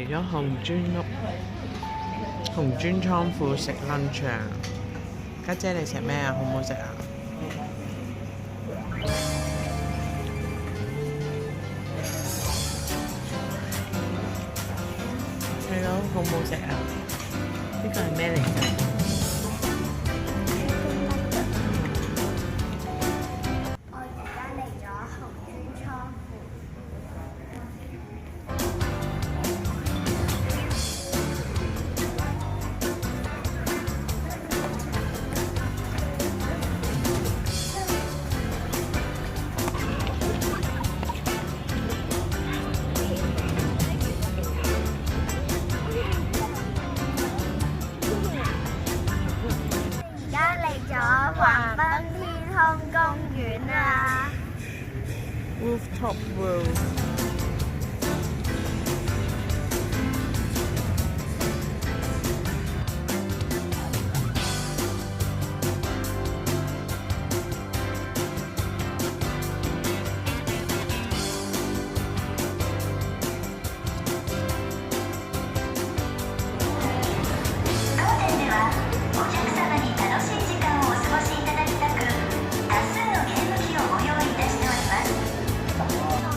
嚟咗紅磚倉庫食 lunch 啊！家姐你食咩啊？好唔好食啊？係咯，好唔好食啊？呢個係咩嚟㗎？我而家嚟咗紅磚倉庫。而家嚟咗橫濱天空公園啊！ Rooftop World。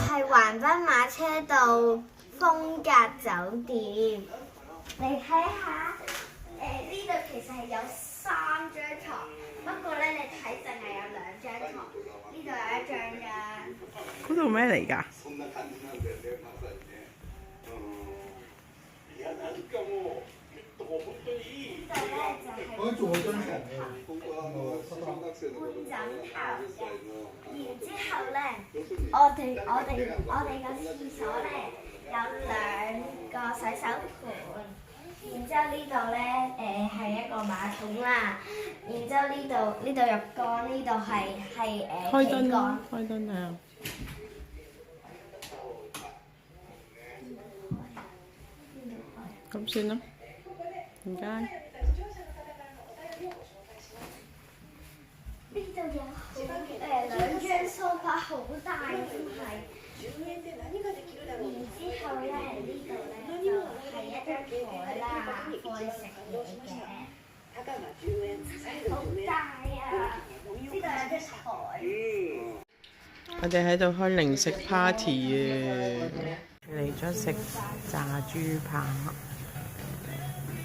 係橫濱馬車道風格酒店，你睇下，呢度其實係有3張床，不過咧你睇淨係有2張床，呢度有1張㗎。嗰度咩嚟㗎？呢度咧就係搬枕頭嘅，然之後咧，我哋個廁所咧有2個洗手盆，然之後呢度咧係一個馬桶啦，然之後呢度浴缸，呢度係開燈缸。開燈啊！咁算啦，唔該。呢度有2張梳化好大真係，然之後咧呢度咧就係一張台啦，放食嘢嘅，好大啊！呢度有張台。我哋喺度開零食 party 啊！嚟咗食炸豬扒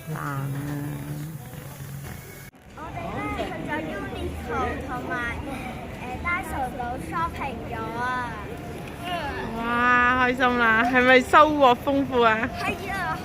飯我哋咧去咗 Uniqlo 同埋Daiso 度 shopping 咗啊！哇，開心啦！係咪收穫豐富啊？係啊！